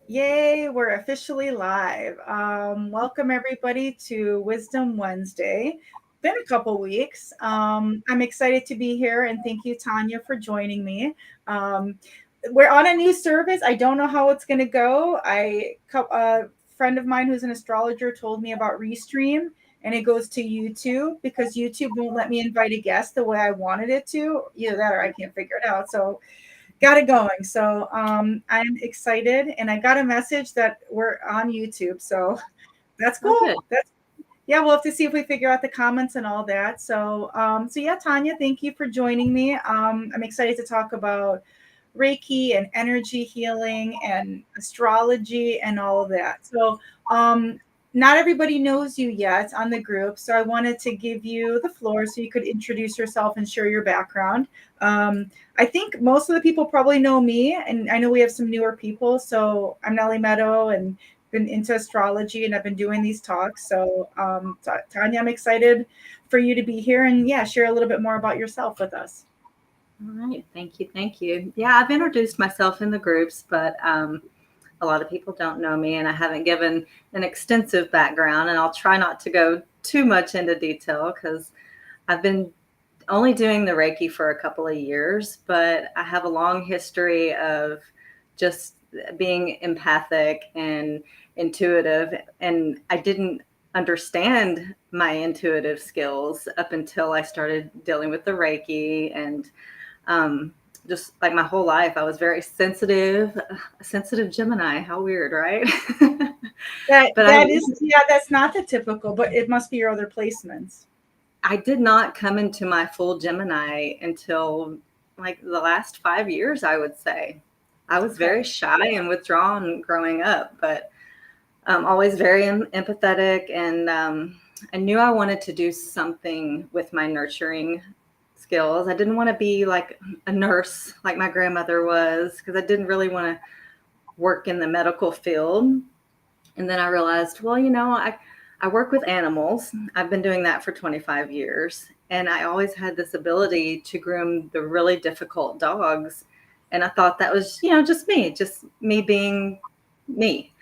Yay, we're officially live. Welcome everybody to Wisdom Wednesday. Been a couple weeks. I'm excited to be here and thank you, Tonya, for joining me. Um, we're on a new service. I don't know how it's going to go. A friend of mine who's an astrologer told me about Restream, and it goes to YouTube because YouTube won't let me invite a guest the way I wanted it to. Either that or I can't figure it out. So got it going. So I'm excited, and I got a message that we're on YouTube. So that's Oh, cool. good. That's Yeah. We'll have to see if we figure out the comments and all that. So yeah, Tonya, thank you for joining me. I'm excited to talk about Reiki and energy healing and astrology and all of that. Um, not everybody knows you yet on the group, so I wanted to give you the floor so you could introduce yourself and share your background. Um, I think most of the people probably know me, and I know we have some newer people. So I'm Nellie Meadow and been into astrology, and I've been doing these talks. Tanya, I'm excited for you to be here and yeah, share a little bit more about yourself with us. All right. Thank you. Thank you. Yeah, I've introduced myself in the groups, but a lot of people don't know me, and I haven't given an extensive background. And I'll try not to go too much into detail because I've been only doing the Reiki for a couple of years, but I have a long history of just being empathic and intuitive. And I didn't understand my intuitive skills up until I started dealing with the Reiki. And um, just like my whole life, I was very sensitive, a sensitive Gemini. How weird, right? But That is, yeah, that's not the typical, but it must be your other placements. I did not come into my full Gemini until like the last 5 years, I would say. I was Okay. very shy and withdrawn growing up, but always very empathetic. And I knew I wanted to do something with my nurturing skills. I didn't want to be like a nurse like my grandmother was because I didn't really want to work in the medical field. And then I realized, well, I work with animals. I've been doing that for 25 years. And I always had this ability to groom the really difficult dogs. And I thought that was, just me being me.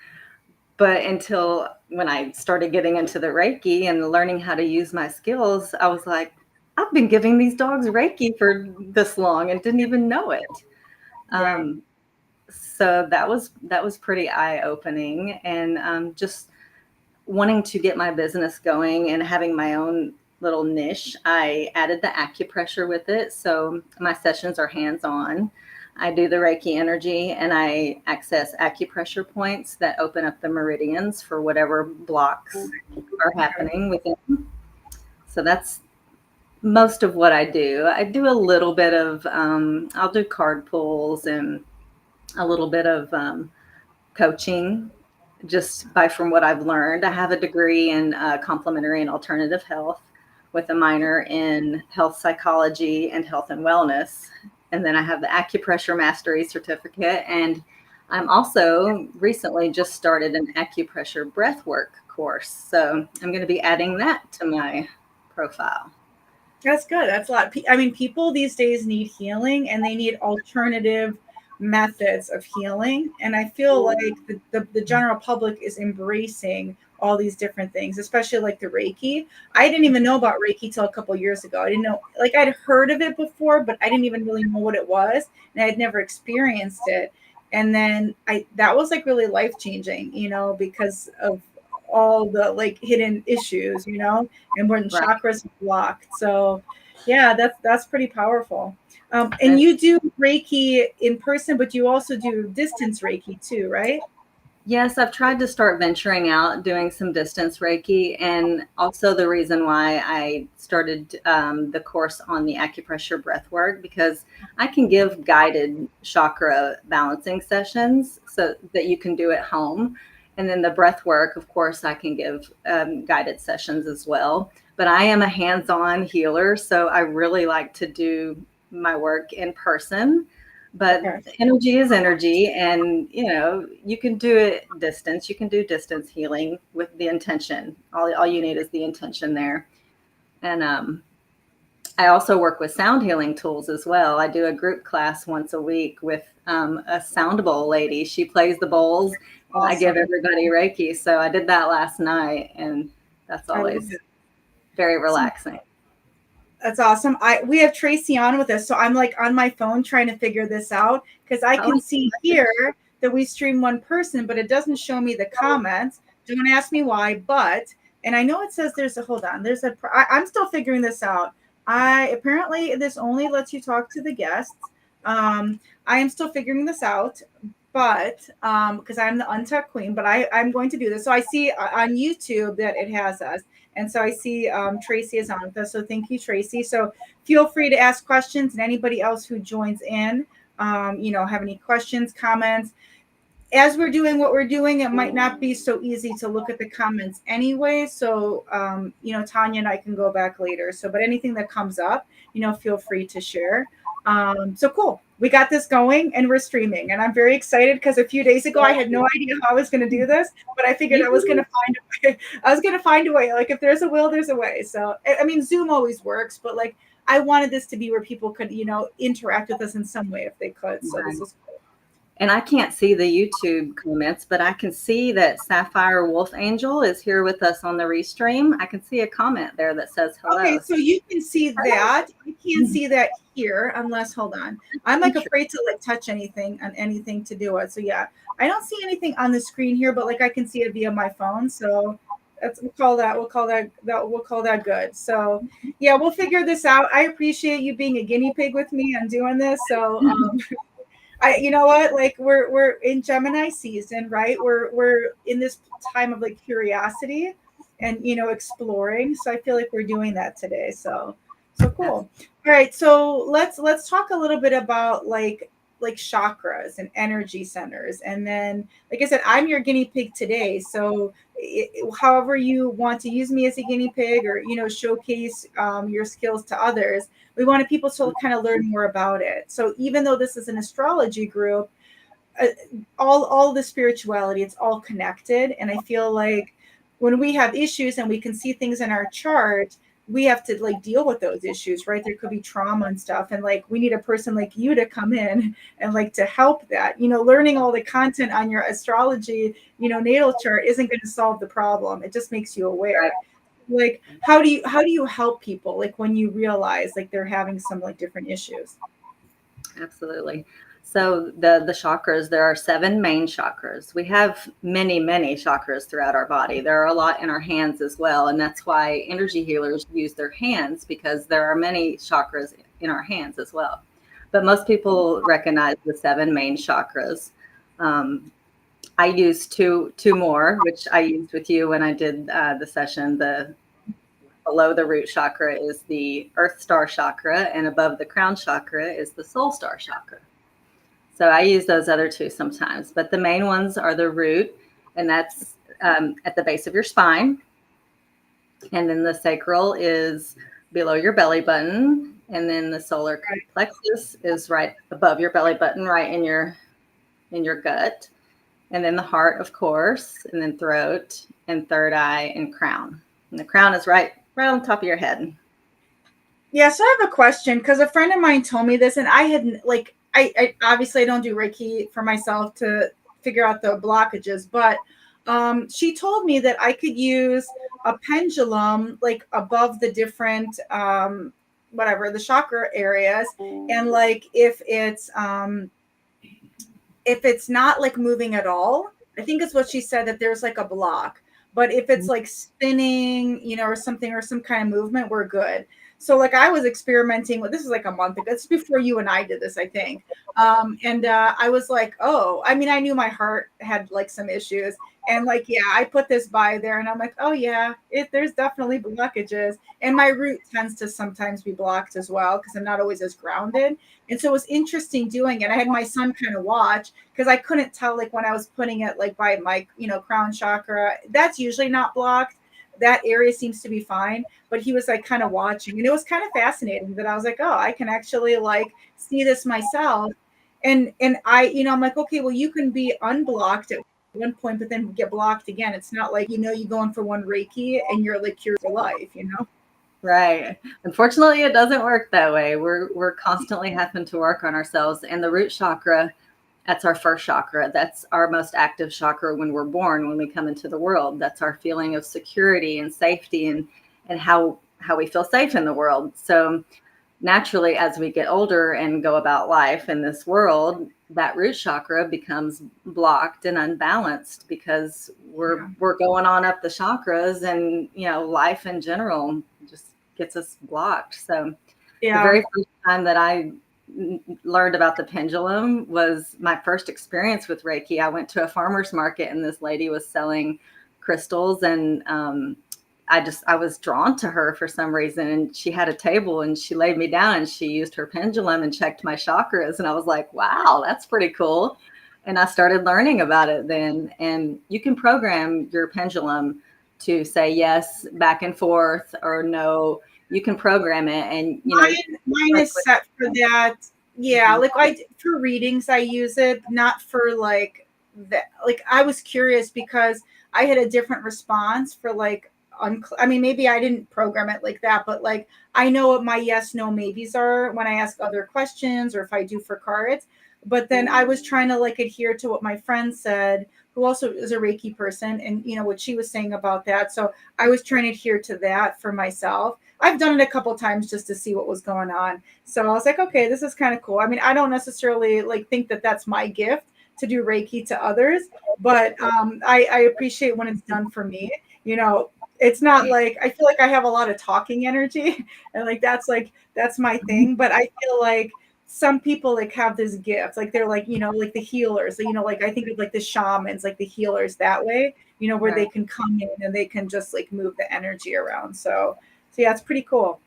But until when I started getting into the Reiki and learning how to use my skills, I was like, I've been giving these dogs Reiki for this long and didn't even know it. Wow. Um, so that was pretty eye opening, and just wanting to get my business going and having my own little niche, I added the acupressure with it. So my sessions are hands on. I do the Reiki energy and I access acupressure points that open up the meridians for whatever blocks are Okay. happening within. So that's most of what I do. I do a little bit of, I'll do card pulls and a little bit of coaching just by from what I've learned. I have a degree in complementary and alternative health with a minor in health psychology and health and wellness. And then I have the acupressure mastery certificate. And I'm also recently just started an acupressure breathwork course. So I'm going to be adding that to my profile. That's good. That's a lot. I mean, people these days need healing and they need alternative methods of healing. And I feel like the general public is embracing all these different things, especially like the Reiki. I didn't even know about Reiki till a couple years ago. I didn't know, like, I'd heard of it before, but I didn't even really know what it was. And I had never experienced it. And then that was like really life changing, because of all the like hidden issues, and when Right. chakras are blocked. So yeah, that's pretty powerful. And That's you do Reiki in person, but you also do distance Reiki too, right? Yes, I've tried to start venturing out, doing some distance Reiki, and also the reason why I started the course on the acupressure breath work, because I can give guided chakra balancing sessions so that you can do at home. And then the breath work, of course, I can give guided sessions as well. But I am a hands-on healer, so I really like to do my work in person. But Okay. energy is energy, and you can do it distance. You can do distance healing with the intention. All you need is the intention there. And I also work with sound healing tools as well. I do a group class once a week with a sound bowl lady. She plays the bowls, and I give everybody Reiki. So I did that last night, and that's I love always it. very relaxing. That's awesome. We have Tracy on with us, so I'm like on my phone trying to figure this out because I can see here that we stream one person, but it doesn't show me the comments. Don't ask me why, but and I know it says there's a hold on. I'm still figuring this out. Apparently this only lets you talk to the guests. I am still figuring this out, but because I'm the untucked queen, but I'm going to do this. So I see on YouTube that it has us. And so I see Tracy is on with us. So thank you, Tracy. So feel free to ask questions, and anybody else who joins in, have any questions, comments. As we're doing what we're doing, it might not be so easy to look at the comments anyway. So, Tonya and I can go back later. So, but anything that comes up, feel free to share. So cool. We got this going and we're streaming, and I'm very excited because a few days ago I had no idea how I was going to do this, but I figured I was going to find a way. I was going to find a way. Like if there's a will, there's a way. So I mean, Zoom always works, but like I wanted this to be where people could, interact with us in some way if they could. So this is cool. And I can't see the YouTube comments, but I can see that Sapphire Wolf Angel is here with us on the restream. I can see a comment there that says hello. Okay, so you can see that. I can't see that here unless, hold on. I'm like afraid to like touch anything to do it. So yeah, I don't see anything on the screen here, but like I can see it via my phone. So we'll call that good. So yeah, we'll figure this out. I appreciate you being a guinea pig with me and doing this. So you know what? Like we're in Gemini season, right? We're in this time of like curiosity and exploring. So I feel like we're doing that today. So cool. All right. So let's talk a little bit about like chakras and energy centers. And then, like I said, I'm your guinea pig today. So however you want to use me as a guinea pig or, showcase your skills to others, we wanted people to kind of learn more about it. So even though this is an astrology group, all the spirituality, it's all connected. And I feel like when we have issues and we can see things in our chart, we have to like deal with those issues, right? There could be trauma and stuff. And like, we need a person like you to come in and like to help that, learning all the content on your astrology, natal chart isn't going to solve the problem. It just makes you aware. Like, how do you help people? Like when you realize like they're having some like different issues? Absolutely. So the chakras, there are 7 main chakras. We have many, many chakras throughout our body. There are a lot in our hands as well. And that's why energy healers use their hands, because there are many chakras in our hands as well. But most people recognize the 7 main chakras. I use two more, which I used with you when I did the session. Below the root chakra is the Earth Star chakra, and above the crown chakra is the Soul Star chakra. So I use those other 2 sometimes, but the main ones are the root, and that's at the base of your spine. And then the sacral is below your belly button. And then the solar plexus is right above your belly button, right in your gut. And then the heart, of course, and then throat and third eye and crown. And the crown is right on top of your head. Yeah, so I have a question because a friend of mine told me this, and I had like, I obviously don't do Reiki for myself to figure out the blockages, but she told me that I could use a pendulum like above the different the chakra areas, and like if it's not like moving at all, I think it's what she said, that there's like a block. But if it's like spinning, or something, or some kind of movement, we're good. So like I was experimenting with, this is like a month ago. It's before you and I did this, I think. And I was like, oh, I mean, I knew my heart had like some issues. And like, yeah, I put this by there and I'm like, oh yeah, there's definitely blockages. And my root tends to sometimes be blocked as well because I'm not always as grounded. And so it was interesting doing it. I had my son kind of watch because I couldn't tell like when I was putting it like by my, crown chakra, that's usually not blocked. That area seems to be fine, but he was like kind of watching, and it was kind of fascinating that I was like, oh, I can actually like see this myself. And I, I'm like, okay, well, you can be unblocked at one point, but then get blocked again. It's not like, you're going for one Reiki and you're like cured for life, Right. Unfortunately, it doesn't work that way. We're constantly having to work on ourselves. And the root chakra, That's our first chakra. That's our most active chakra when we're born, when we come into the world. That's our feeling of security and safety, and how we feel safe in the world. So naturally, as we get older and go about life in this world, that root chakra becomes blocked and unbalanced because we're going on up the chakras, and life in general just gets us blocked. So the very first time that I learned about the pendulum was my first experience with Reiki. I went to a farmer's market, and this lady was selling crystals, and I was drawn to her for some reason, and she had a table, and she laid me down, and she used her pendulum and checked my chakras. And I was like, wow, that's pretty cool. And I started learning about it then. And you can program your pendulum to say yes back and forth, or no. You can program it, and mine is set for that. Yeah, like for readings I use it, not for like that. Like I was curious because I had a different response for like I mean, maybe I didn't program it like that, but like I know what my yes, no, maybes are when I ask other questions, or if I do for cards. But then I was trying to like adhere to what my friend said, who also is a Reiki person, and what she was saying about that. So I was trying to adhere to that for myself. I've done it a couple times just to see what was going on. So I was like, okay, this is kind of cool. I mean, I don't necessarily like think that that's my gift to do Reiki to others, but I appreciate when it's done for me. It's not like I feel like I have a lot of talking energy, and like that's my thing. But I feel like some people like have this gift, like they're like like the healers. Like I think of like the shamans, like the healers that way. Where they can come in and they can just like move the energy around. So yeah, it's pretty cool.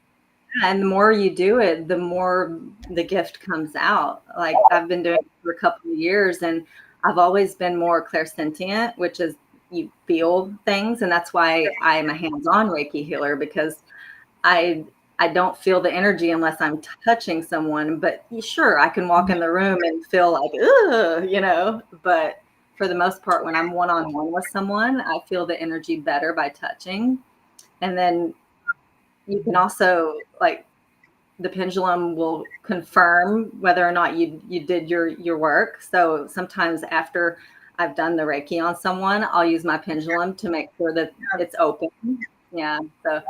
And the more you do it, the more the gift comes out. Like I've been doing it for a couple of years, and I've always been more clairsentient, which is you feel things. And that's why I'm a hands-on Reiki healer, because I don't feel the energy unless I'm touching someone. But sure, I can walk in the room and feel like, but for the most part, when I'm one-on-one with someone, I feel the energy better by touching. And then you can also, like, the pendulum will confirm whether or not you did your work. So sometimes after I've done the Reiki on someone, I'll use my pendulum to make sure that it's open. Yeah. So,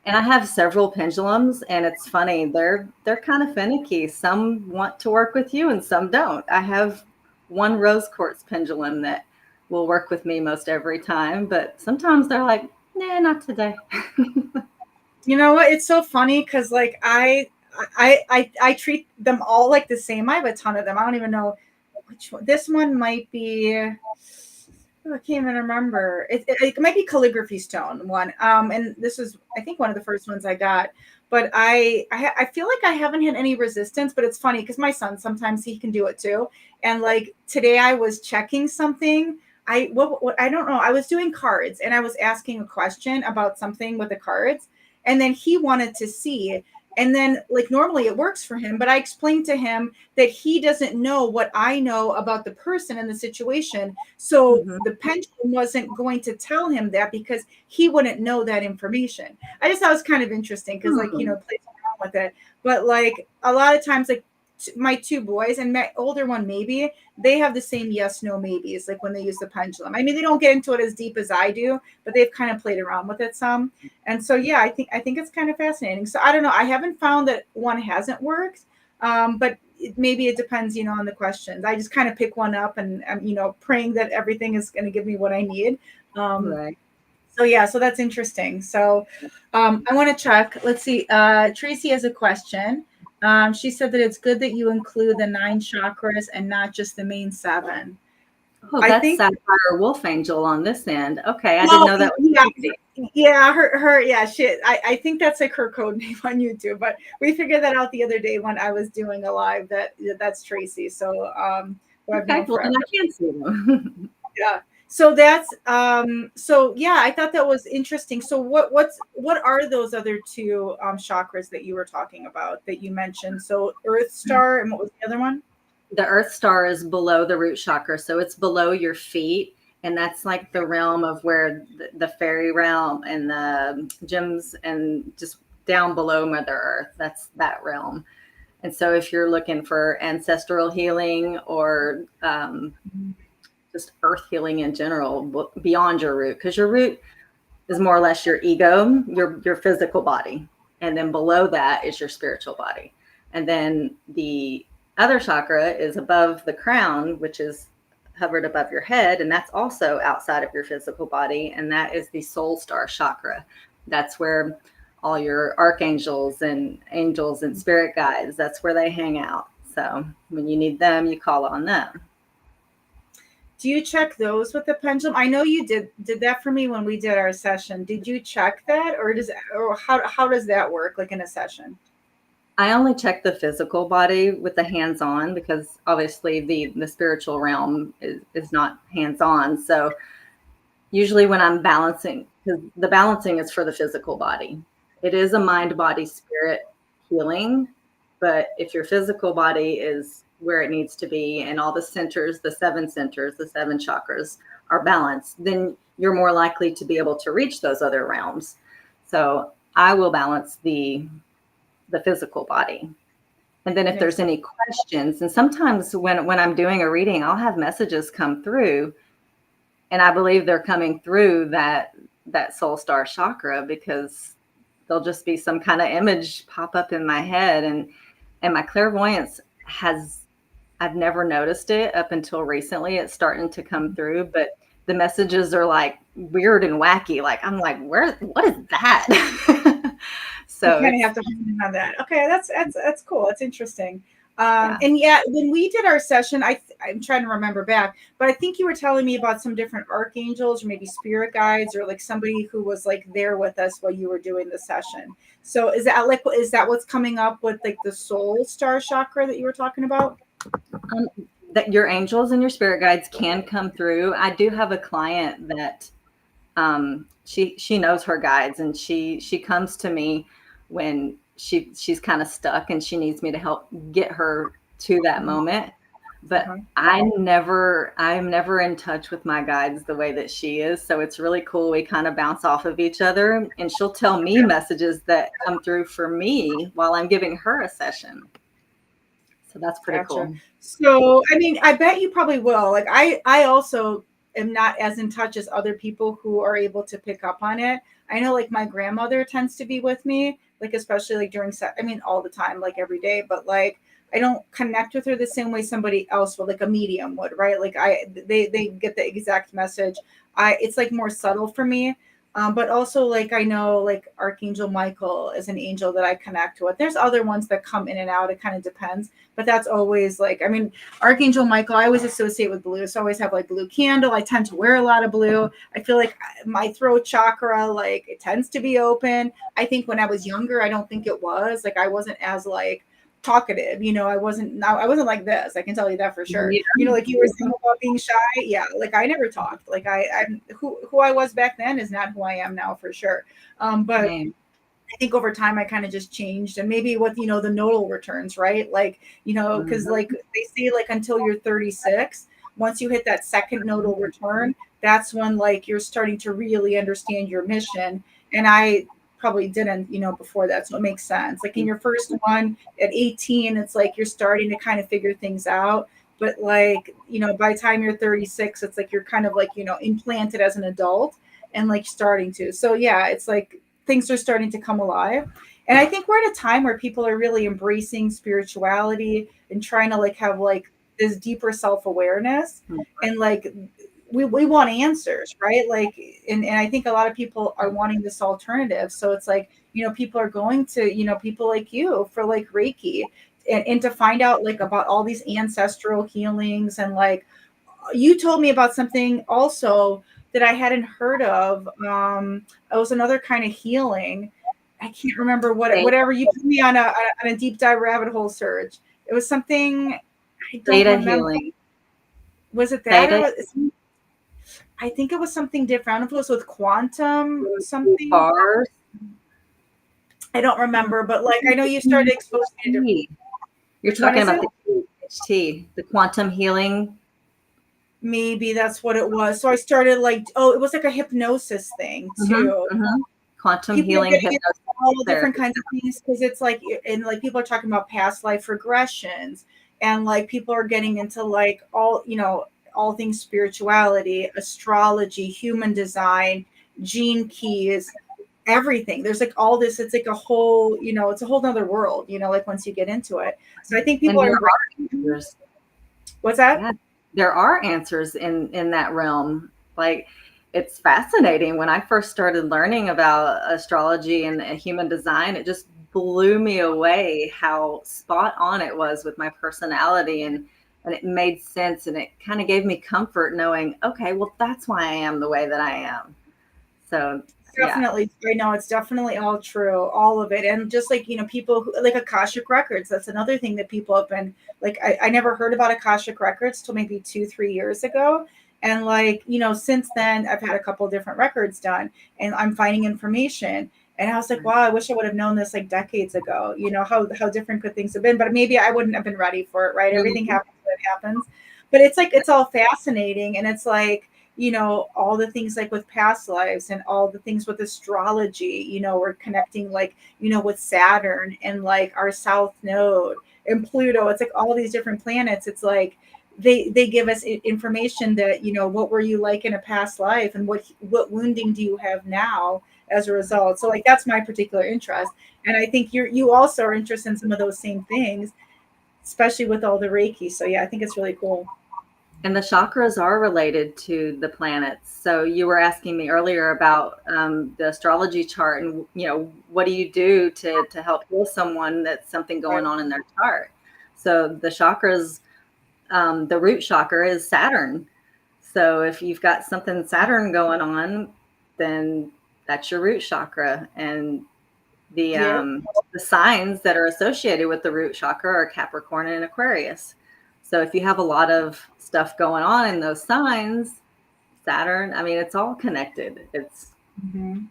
and I have several pendulums, and it's funny, they're kind of finicky. Some want to work with you and some don't. I have one rose quartz pendulum that will work with me most every time, but sometimes they're like, nah, not today. You know what? It's so funny because like I treat them all like the same. I have a ton of them. I don't even know which one. This one might be. I can't even remember. It might be calligraphy stone one. And this is I think one of the first ones I got. But I feel like I haven't had any resistance. But it's funny because my son sometimes he can do it too. And like today I was checking something. What I don't know. I was doing cards and I was asking a question about something with the cards, and then he wanted to see. And then, like, normally it works for him, but I explained to him that he doesn't know what I know about the person and the situation. So the pendulum wasn't going to tell him that because he wouldn't know that information. I just thought it was kind of interesting because, like, plays around with it. But, like, a lot of times, like, my two boys and my older one, maybe, they have the same yes, no, maybes, like when they use the pendulum. I mean, they don't get into it as deep as I do, but they've kind of played around with it some. And so, yeah, I think it's kind of fascinating. So I don't know. I haven't found that one hasn't worked, but maybe it depends, on the questions. I just kind of pick one up and I'm, praying that everything is going to give me what I need. Right. So yeah, so that's interesting. So I want to check. Let's see. Tracy has a question. She said that it's good that you include the 9 chakras and not just the main 7. Oh, I that's think. Sapphire Wolf Angel on this end. Okay, I didn't know that was yeah, her, shit. I think that's like her code name on YouTube, but we figured that out the other day when I was doing a live that's Tracy. So who I've known well, forever. then I can see them. Yeah. So that's so yeah, I thought that was interesting. So what are those other 2 chakras that you were talking about that you mentioned? So Earth Star, and what was the other one? The Earth Star is below the root chakra, so it's below your feet, and that's like the realm of where the fairy realm and the gems, and just down below Mother Earth. That's that realm. And so if you're looking for ancestral healing or just earth healing in general, beyond your root, because your root is more or less your ego, your physical body. And then below that is your spiritual body. And then the other chakra is above the crown, which is hovered above your head. And that's also outside of your physical body. And that is the soul star chakra. That's where all your archangels and angels and spirit guides, that's where they hang out. So when you need them, you call on them. Do you check those with the pendulum? I know you did that for me when we did our session. Did you check that, or how does that work, like in a session? I only check the physical body with the hands-on, because obviously the spiritual realm is not hands-on. So usually when I'm balancing, because the balancing is for the physical body. It is a mind, body, spirit healing. But if your physical body is where it needs to be and all the centers, the seven chakras are balanced, then you're more likely to be able to reach those other realms. So I will balance the physical body. And then if there's any questions, and sometimes when I'm doing a reading, I'll have messages come through, and I believe they're coming through that soul star chakra, because there'll just be some kind of image pop up in my head. And my clairvoyance I've never noticed it up until recently. It's starting to come through, but the messages are like weird and wacky. Like, I'm like, what is that? So you kind of have to on that. Okay, that's cool. That's interesting. Yeah. And yeah, when we did our session, I'm trying to remember back, but I think you were telling me about some different archangels or maybe spirit guides, or like somebody who was like there with us while you were doing the session. So is that what's coming up with like the soul star chakra that you were talking about? That your angels and your spirit guides can come through. I do have a client that she knows her guides, and she comes to me when she's kind of stuck and she needs me to help get her to that moment. But I'm never in touch with my guides the way that she is. So it's really cool. We kind of bounce off of each other, and she'll tell me messages that come through for me while I'm giving her a session. So that's pretty cool. So, I mean, I bet you probably will. Like I also am not as in touch as other people who are able to pick up on it. I know like my grandmother tends to be with me, like especially like during I mean, all the time, like every day, but like I don't connect with her the same way somebody else would, like a medium would, right? Like they get the exact message. It's like more subtle for me. But also, like, I know, like, Archangel Michael is an angel that I connect with. There's other ones that come in and out. It kind of depends. But that's always, like, I mean, Archangel Michael, I always associate with blue. So I always have, like, blue candle. I tend to wear a lot of blue. I feel like my throat chakra, like, it tends to be open. I think when I was younger, I don't think it was. Like, I wasn't as, like, talkative, I wasn't like this. I can tell you that for sure. Yeah. Like you were saying about being shy. Yeah, like I never talked. Like I'm who I was back then is not who I am now for sure. But I think over time I kind of just changed, and maybe with the nodal returns, right? Like because like they say, like until you're 36, once you hit that second nodal return, that's when like you're starting to really understand your mission. And I probably didn't, before that. So it makes sense. Like in your first one at 18, it's like you're starting to kind of figure things out. But like, by the time you're 36, it's like you're kind of like, implanted as an adult and like starting to. So yeah, it's like things are starting to come alive. And I think we're at a time where people are really embracing spirituality and trying to like have like this deeper self-awareness and like we want answers, right? Like, and I think a lot of people are wanting this alternative. So it's like, people are going to, people like you for like Reiki and to find out like about all these ancestral healings. And like, you told me about something also that I hadn't heard of. It was another kind of healing. I can't remember whatever you put me on a deep dive rabbit hole search. It was something I don't Theta remember. healing. Was it that? Or I think it was something different. I don't know if it was with quantum or something. Bars. I don't remember, but like I know you started exposing me to different. You're talking about the HT, the quantum healing. Maybe that's what it was. So I started like, it was like a hypnosis thing too. quantum people are healing, getting into hypnosis all the different therapy. kinds of things because it's like, and like people are talking about past life regressions, and like people are getting into like all, all things spirituality, astrology, human design, gene keys, everything. There's like all this, it's like a whole, it's a whole nother world, like once you get into it. So I think people And are there embracing. are answers. What's that? Yeah, there are answers in that realm. Like, it's fascinating. When I first started learning about astrology and human design, it just blew me away how spot on it was with my personality, and it made sense, and it kind of gave me comfort knowing, okay, well, that's why I am the way that I am. So yeah. Definitely, I know it's definitely all true, all of it. And just like, people who like Akashic Records, that's another thing that people have been like, I never heard about Akashic Records till maybe 2-3 years ago. And like, since then I've had a couple of different records done, and I'm finding information. And I was like, wow, I wish I would have known this like decades ago. How different could things have been? But maybe I wouldn't have been ready for it, right? Everything Mhm. happens when it happens. But it's like it's all fascinating, and it's like, all the things like with past lives and all the things with astrology, we're connecting like, with Saturn and like our South Node and Pluto. It's like all these different planets. It's like they give us information that, what were you like in a past life, and what wounding do you have now as a result. So like that's my particular interest. And I think you also are interested in some of those same things, especially with all the Reiki. So yeah, I think it's really cool. And the chakras are related to the planets. So you were asking me earlier about the astrology chart, and what do you do to help heal someone that's something going on in their chart? So the chakras, the root chakra is Saturn. So if you've got something Saturn going on, then that's your root chakra. And the Yeah. um, the signs that are associated with the root chakra are Capricorn and Aquarius. So if you have a lot of stuff going on in those signs, Saturn, I mean, it's all connected. It's Mhm.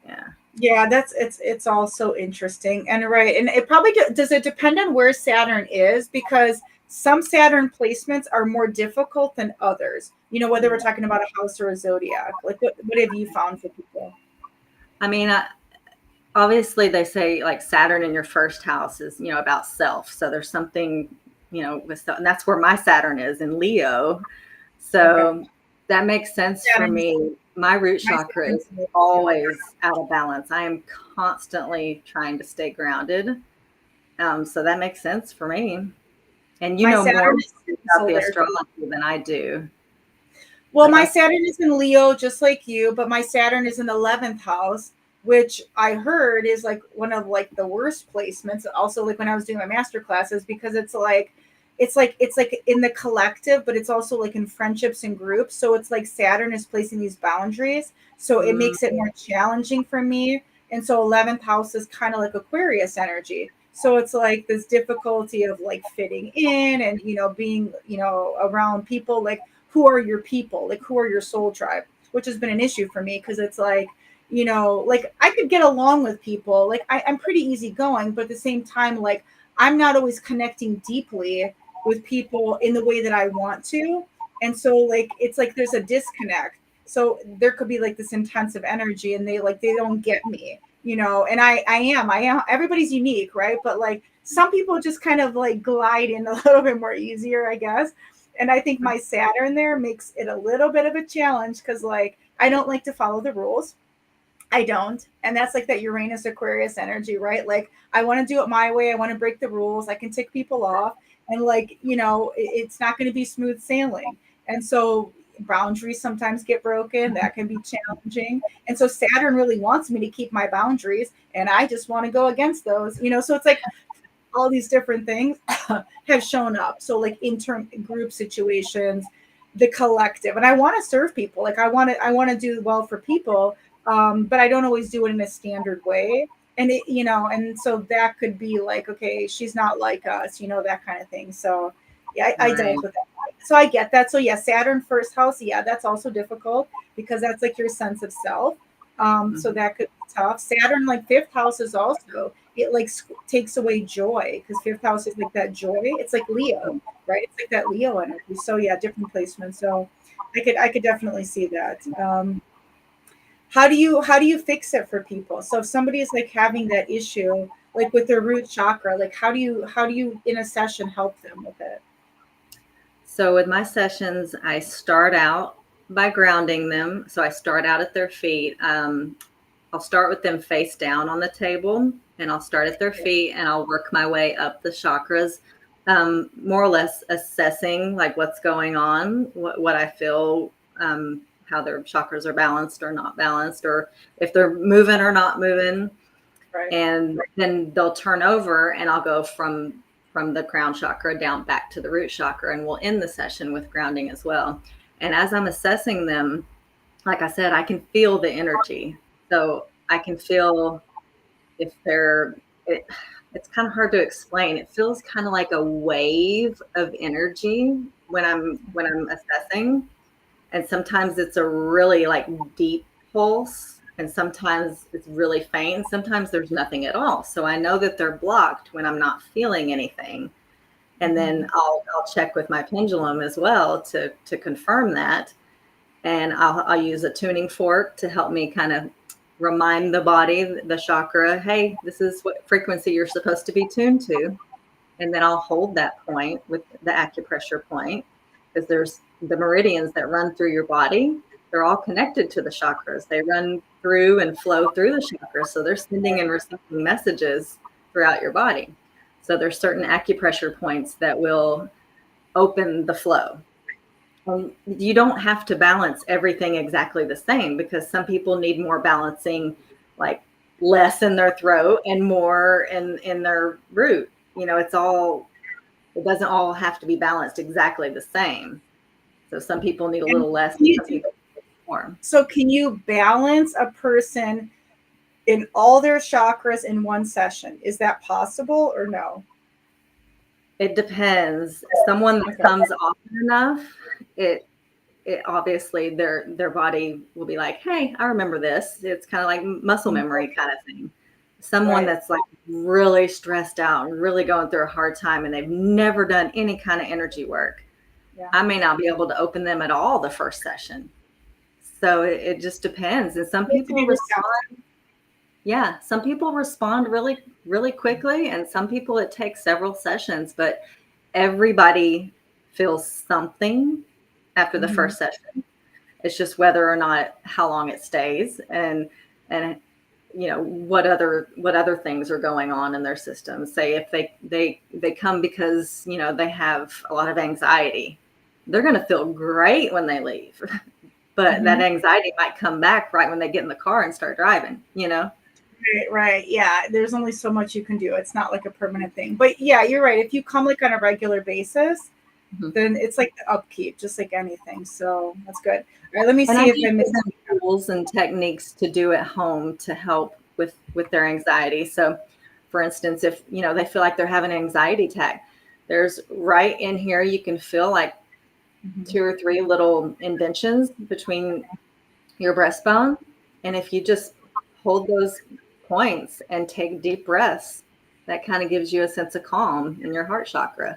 yeah. Yeah, it's also interesting, and right, and it probably does it depend on where Saturn is, because some Saturn placements are more difficult than others. Whether we're talking about a house or a zodiac. Like what have you found for people? I mean, obviously they say like Saturn in your first house is, about self. So there's something, with and that's where my Saturn is in Leo. Okay, So that makes sense for Saturn, me. My root my chakra Saturn's is in Leo too. always out of balance. I am constantly trying to stay grounded. So that makes sense for me. And you My know more Saturn is about so the there too. astrology than I do. Well, Like my I, Saturn is in Leo, just like you, but my Saturn is in the 11th house, which I heard is like one of like the worst placements. Also, like when I was doing my master classes, because it's like in the collective, but it's also like in friendships and groups. So it's like Saturn is placing these boundaries, so it mm, makes it more challenging for me. And so 11th house is kind of like Aquarius energy. So it's like this difficulty of like fitting in and being around people, like who are your people, like who are your soul tribe, which has been an issue for me, because it's like, like I could get along with people, like I'm pretty easygoing, but at the same time, like I'm not always connecting deeply with people in the way that I want to. And so like it's like there's a disconnect. So there could be like this intensive energy, and they don't get me, and I am everybody's unique, right? But like some people just kind of like glide in a little bit more easier, I guess. And I think my Saturn there makes it a little bit of a challenge, because like I don't like to follow the rules. I don't. And that's like that Uranus Aquarius energy, right? Like I want to do it my way. I want to break the rules. I can tick people off. And like, it's not going to be smooth sailing. And so boundaries sometimes get broken. That can be challenging. And so Saturn really wants me to keep my boundaries. And I just want to go against those, so it's like all these different things have shown up. So like intern group situations, the collective, and I want to serve people. Like I want to do well for people, but I don't always do it in a standard way. And and so that could be like, okay, she's not like us, that kind of thing. So yeah, I right. dealt with that. So I get that. So yeah, Saturn first house, yeah, that's also difficult, because that's like your sense of self. So Mhm. that could be tough. Saturn like fifth house is also, it like takes away joy, because fifth house is like that joy. It's like Leo, right? It's like that Leo energy. So yeah, different placements. So I could definitely see that. how do you fix it for people? So if somebody is like having that issue, like with their root chakra, like how do you in a session help them with it? So with my sessions, I start out by grounding them. So I start out at their feet. I'll start with them face down on the table, and I'll start at their feet, and I'll work my way up the chakras, more or less assessing like what's going on, what I feel, how their chakras are balanced or not balanced, or if they're moving or not moving. Right. And then they'll turn over, and I'll go from the crown chakra down back to the root chakra, and we'll end the session with grounding as well. And as I'm assessing them, like I said, I can feel the energy. So I can feel if it's kind of hard to explain. It feels kind of like a wave of energy when I'm assessing. And sometimes it's a really like deep pulse, and sometimes it's really faint. Sometimes there's nothing at all. So I know that they're blocked when I'm not feeling anything. And then I'll check with my pendulum as well to confirm that. And I'll use a tuning fork to help me kind of remind the body, the chakra, hey, this is what frequency you're supposed to be tuned to. And then I'll hold that point with the acupressure point, because there's the meridians that run through your body. They're all connected to the chakras. They run through and flow through the chakras. So they're sending and receiving messages throughout your body. So there's certain acupressure points that will open the flow. You don't have to balance everything exactly the same, because some people need more balancing, like less in their throat and more in their root. You know, it doesn't all have to be balanced exactly the same. So some people need a little less, and some people need more. So can you balance a person in all their chakras in one session? Is that possible or no? It depends. Someone that comes often enough, it obviously their body will be like, hey, I remember this. It's kind of like muscle memory kind of thing. Someone that's like really stressed out and really going through a hard time, and they've never done any kind of energy work, I may not be able to open them at all the first session. So it just depends. And some people respond. Yeah, some people respond really, really quickly, and some people it takes several sessions, but everybody feels something after the first session. It's just whether or not how long it stays, and you know what other things are going on in their system. Say if they come because you know they have a lot of anxiety, they're going to feel great when they leave, but that anxiety might come back right when they get in the car and start driving. You know. Right. Yeah. There's only so much you can do. It's not like a permanent thing. But yeah, you're right. If you come like on a regular basis, then it's like the upkeep, just like anything. So that's good. All right. Let me see if I missed tools and techniques to do at home to help with their anxiety. So, for instance, if you know they feel like they're having an anxiety attack, there's right in here you can feel like 2 or 3 little indentions between your breastbone, and if you just hold those points and take deep breaths, that kind of gives you a sense of calm in your heart chakra.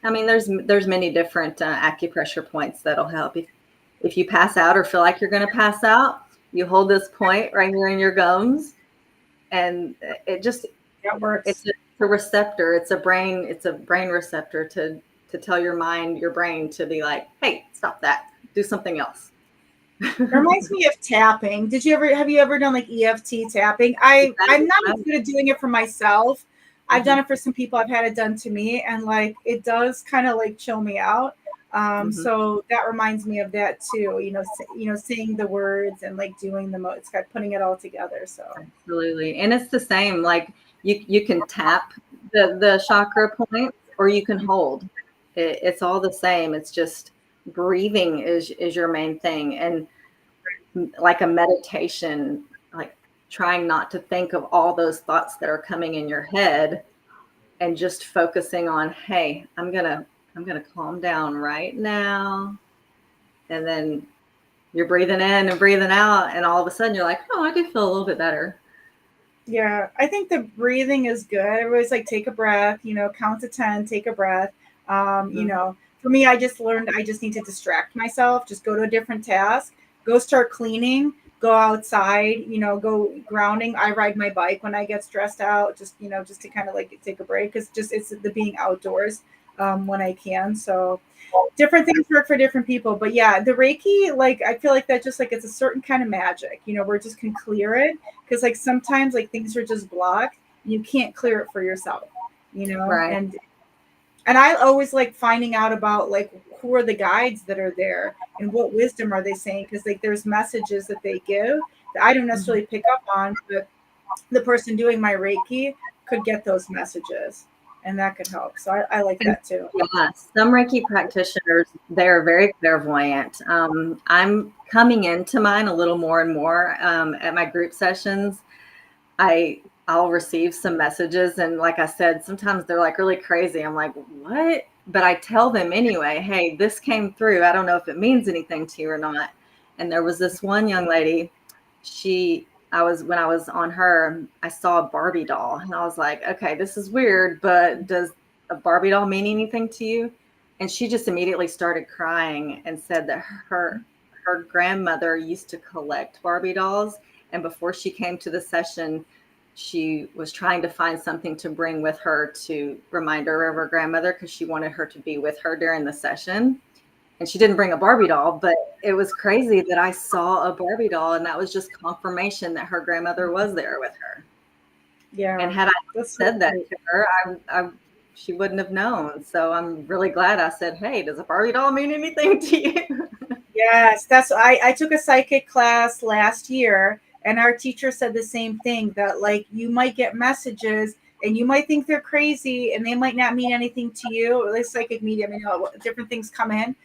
I mean, there's many different acupressure points that'll help. If you pass out or feel like you're going to pass out, you hold this point right here in your gums, and that works. It's a receptor. It's a brain receptor to tell your brain to be like, hey, stop that, do something else. It reminds me of tapping. Have you ever done like EFT tapping? I'm not as good at doing it for myself. I've done it for some people. I've had it done to me, and like it does kind of like chill me out. So that reminds me of that too. You know, saying the words and like doing it's got putting it all together. So absolutely, and it's the same. Like you can tap the chakra points, or you can hold. It's all the same. It's just breathing is your main thing, and like a meditation, like trying not to think of all those thoughts that are coming in your head, and just focusing on, hey, I'm gonna calm down right now, and then you're breathing in and breathing out, and all of a sudden you're like, oh, I do feel a little bit better. Yeah, I think the breathing is good. Everybody's like, take a breath, count to 10, take a breath. For me, I just learned I just need to distract myself, just go to a different task, go start cleaning, go outside, go grounding. I ride my bike when I get stressed out, just to kind of like take a break, because just it's the being outdoors when I can. So different things work for different people. But yeah, the Reiki, like I feel like that just like it's a certain kind of magic, where it just can clear it. Because like sometimes like things are just blocked. You can't clear it for yourself, Right. and I always like finding out about like who are the guides that are there and what wisdom are they saying, because like there's messages that they give that I don't Mhm. necessarily pick up on, but the person doing my Reiki could get those messages, and that could help. So I like And that too. yeah, some Reiki practitioners, they're very clairvoyant. I'm coming into mine a little more and more at my group sessions. I'll receive some messages, and like I said, sometimes they're like really crazy. I'm like, what? But I tell them anyway, hey, this came through. I don't know if it means anything to you or not. And there was this one young lady, when I was on her, I saw a Barbie doll, and I was like, okay, this is weird, but does a Barbie doll mean anything to you? And she just immediately started crying and said that her grandmother used to collect Barbie dolls, and before she came to the session, she was trying to find something to bring with her to remind her of her grandmother, because she wanted her to be with her during the session. And she didn't bring a Barbie doll, but it was crazy that I saw a Barbie doll, and that was just confirmation that her grandmother was there with her. And Yeah, had I that's so said that great. to her, she wouldn't have known. So I'm really glad I said, hey, does a Barbie doll mean anything to you? Yes, I took a psychic class last year, and our teacher said the same thing, that like you might get messages and you might think they're crazy and they might not mean anything to you. At least psychic medium, different things come in,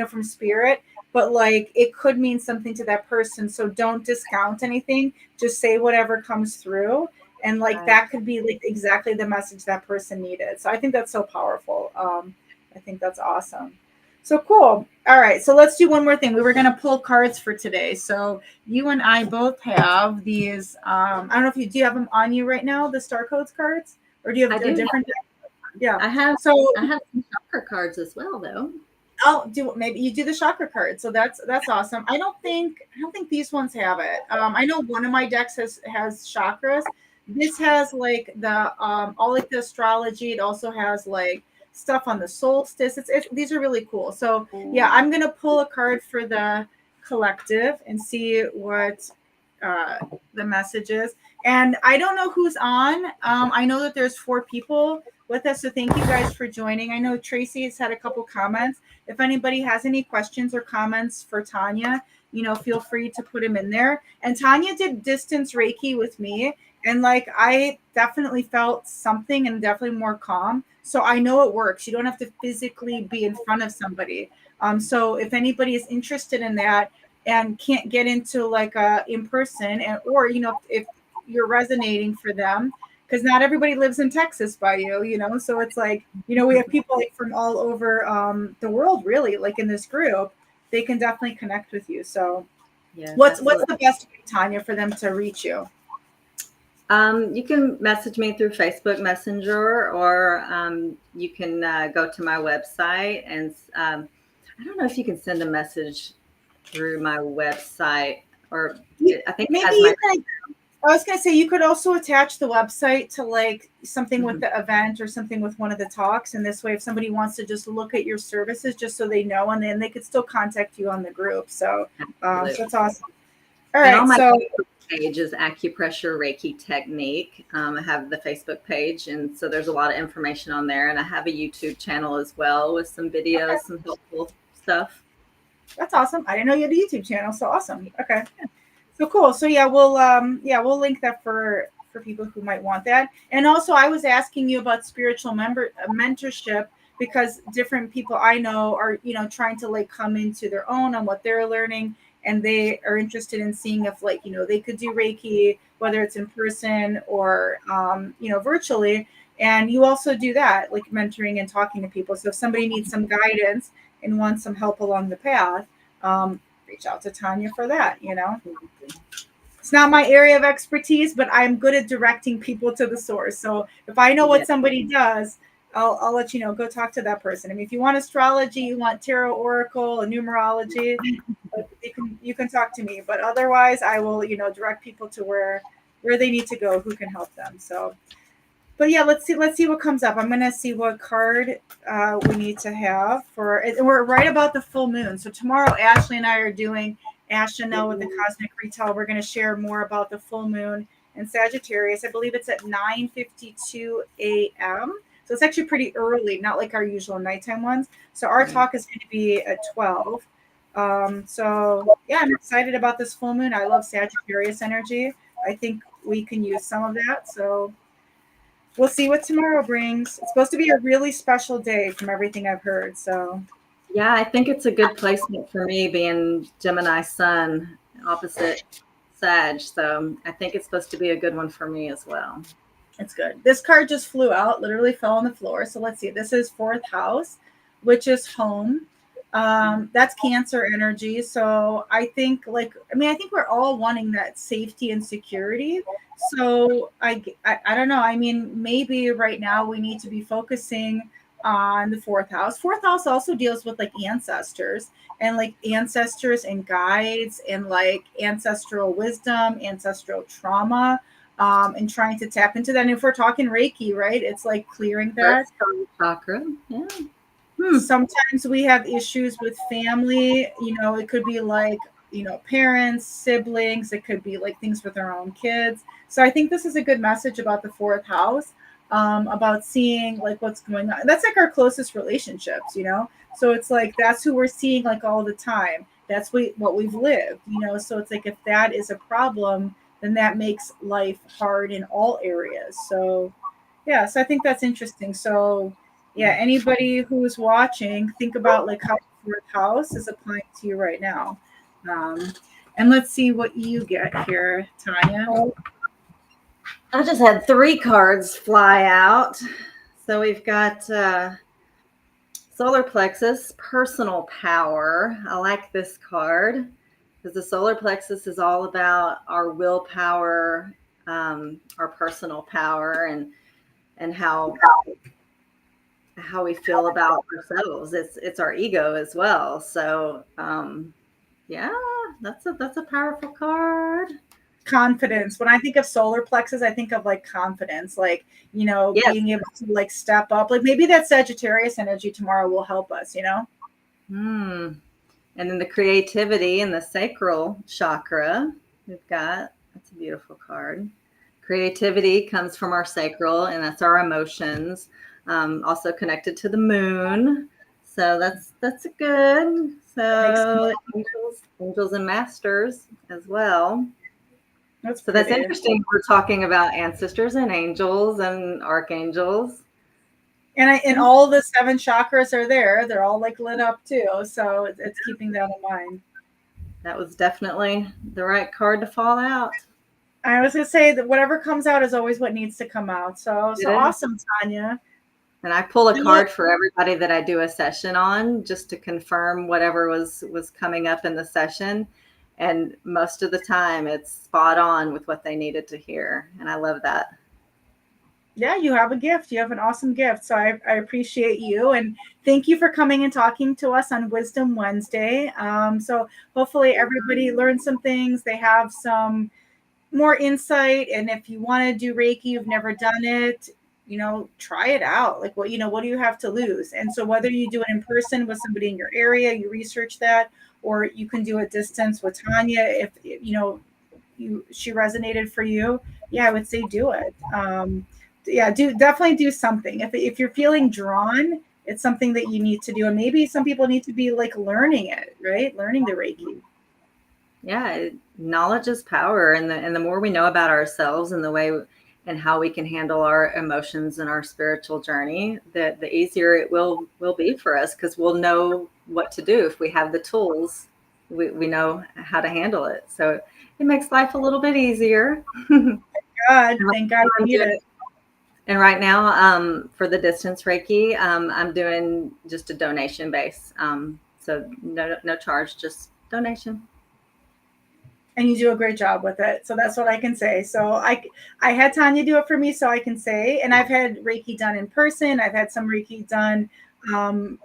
from spirit, but like it could mean something to that person. So don't discount anything. Just say whatever comes through. And like Right. that could be like exactly the message that person needed. So I think that's so powerful. I think that's awesome. So cool. All right. So let's do one more thing. We were going to pull cards for today. So you and I both have these. I don't know if you do you have them on you right now, the Star Codes cards, or do you I have a do. different? Yeah. I have So I have some chakra cards as well, though. I'll do maybe you do the chakra card. So that's awesome. I don't think these ones have it. I know one of my decks has chakras. This has like the all like the astrology. It also has like stuff on the solstice. These are really cool. So yeah, I'm gonna pull a card for the collective and see what uh, the message is. And I don't know who's on. I know that there's 4 people with us, so thank you guys for joining. I know Tracy has had a couple comments. If anybody has any questions or comments for Tonya, feel free to put them in there. And Tonya did distance Reiki with me, and like I definitely felt something and definitely more calm. So I know it works. You don't have to physically be in front of somebody. So if anybody is interested in that and can't get into like a in person, and or if you're resonating for them, because not everybody lives in Texas by you, so it's like, we have people like from all over the world, really, like in this group. They can definitely connect with you. So Yes, what's absolutely. the best way, Tanya, for them to reach you? You can message me through Facebook Messenger, or you can go to my website. And I don't know if you can send a message through my website, or I think it Maybe has my. you can. I was going to say you could also attach the website to like something with Mhm. the event or something with one of the talks. And this way, if somebody wants to just look at your services, just so they know, and then they could still contact you on the group. So Absolutely. that's awesome. All And on right. my So Facebook page is Acupressure Reiki Technique. I have the Facebook page, and so there's a lot of information on there. And I have a YouTube channel as well with some okay, videos, some helpful stuff. that's awesome. I didn't know you had a YouTube channel. So awesome. Okay. So cool. So yeah, we'll link that for people who might want that. And also I was asking you about spiritual mentorship, because different people I know are, trying to like come into their own on what they're learning, and they are interested in seeing if like, they could do Reiki, whether it's in person or virtually. And you also do that, like mentoring and talking to people. So if somebody needs some guidance and wants some help along the path, reach out to Tanya for that. It's not my area of expertise, but I'm good at directing people to the source. So if I know Yeah. what somebody does, I'll let you know. Go talk to that person. I mean, if you want astrology, you want tarot, oracle, and numerology, you can talk to me, but otherwise I will, direct people to where they need to go, who can help them. So, but yeah, let's see what comes up. I'm gonna see what card we need to have for. And we're right about the full moon. So tomorrow, Ashley and I are doing Ash and Know with the Cosmic Retail. We're gonna share more about the full moon in Sagittarius. I believe it's at 9:52 a.m. So it's actually pretty early, not like our usual nighttime ones. So our talk is going to be at 12. So yeah, I'm excited about this full moon. I love Sagittarius energy. I think we can use some of that. So we'll see what tomorrow brings. It's supposed to be a really special day from everything I've heard. So Yeah, I think it's a good placement for me being Gemini Sun opposite Sag. So I think it's supposed to be a good one for me as well. it's good. This card just flew out, literally fell on the floor. So let's see. This is fourth house, which is home. That's Cancer energy. So I think I think we're all wanting that safety and security. So I don't know. I mean, maybe right now we need to be focusing on the fourth house. Fourth house also deals with like ancestors and guides and like ancestral wisdom, ancestral trauma, and trying to tap into that. And if we're talking Reiki, right, it's like clearing that. Chakra. Yeah. Sometimes we have issues with family. It could be like, parents, siblings. It could be like things with our own kids. So I think this is a good message about the fourth house, about seeing like what's going on. That's like our closest relationships. So it's like that's who we're seeing like all the time. That's what we've lived. So it's like if that is a problem, then that makes life hard in all areas. So yeah, so I think that's interesting. So yeah, anybody who's watching, think about like how your house is applying to you right now. And let's see what you get here, Tanya. I just had 3 cards fly out. So we've got solar plexus, personal power. I like this card because the solar plexus is all about our willpower, our personal power, and how we feel about ourselves. It's our ego as well. So yeah, that's a powerful card. Confidence. When I think of solar plexus, I think of like confidence, like, Yes. being able to like step up. Like maybe that Sagittarius energy tomorrow will help us. And then the creativity and the sacral chakra we've got. That's a beautiful card. Creativity comes from our sacral, and that's our emotions. Also connected to the moon. So that's a good. So angels and masters as well. So that's interesting. We're talking about ancestors and angels and archangels. And all the 7 chakras are there. They're all like lit up too. So it's keeping that in mind. That was definitely the right card to fall out. I was going to say that whatever comes out is always what needs to come out. So awesome, Tanya. And I pull a card for everybody that I do a session on just to confirm whatever was coming up in the session. And most of the time it's spot on with what they needed to hear. And I love that. Yeah, you have a gift. You have an awesome gift. So I appreciate you. And thank you for coming and talking to us on Wisdom Wednesday. So hopefully everybody learned some things. They have some more insight. And if you want to do Reiki, you've never done it, try it out. Like, what do you have to lose? And so whether you do it in person with somebody in your area, you research that, or you can do a distance with Tanya. If, she resonated for you. Yeah, I would say do it. Definitely do something. If you're feeling drawn, it's something that you need to do. And maybe some people need to be like learning it, right? Learning the Reiki. Yeah, knowledge is power, and the more we know about ourselves and the way and how we can handle our emotions and our spiritual journey, the easier it will be for us, because we'll know what to do. If we have the tools, we know how to handle it. So it makes life a little bit easier. Thank God we need it. And right now, for the distance Reiki, I'm doing just a donation base. So no charge, just donation. And you do a great job with it. So that's what I can say. So I had Tanya do it for me, so I can say, and I've had Reiki done in person. I've had some Reiki done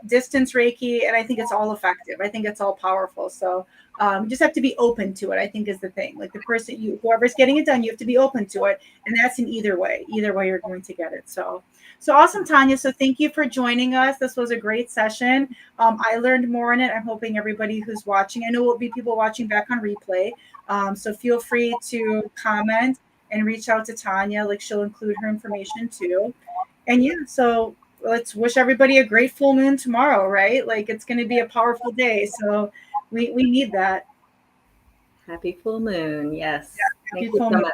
distance Reiki, and I think it's all effective. I think it's all powerful. So you just have to be open to it, I think, is the thing. Like the person, whoever's getting it done, you have to be open to it, and that's in either way. Either way, you're going to get it. So awesome, Tonya. So thank you for joining us. This was a great session. I learned more in it. I'm hoping everybody who's watching, I know will be people watching back on replay. So feel free to comment and reach out to Tonya. Like she'll include her information too. And yeah, so let's wish everybody a great full moon tomorrow, right? Like it's going to be a powerful day. So we need that. Happy full moon. Yes. Yeah, happy Thank you full so moon. much.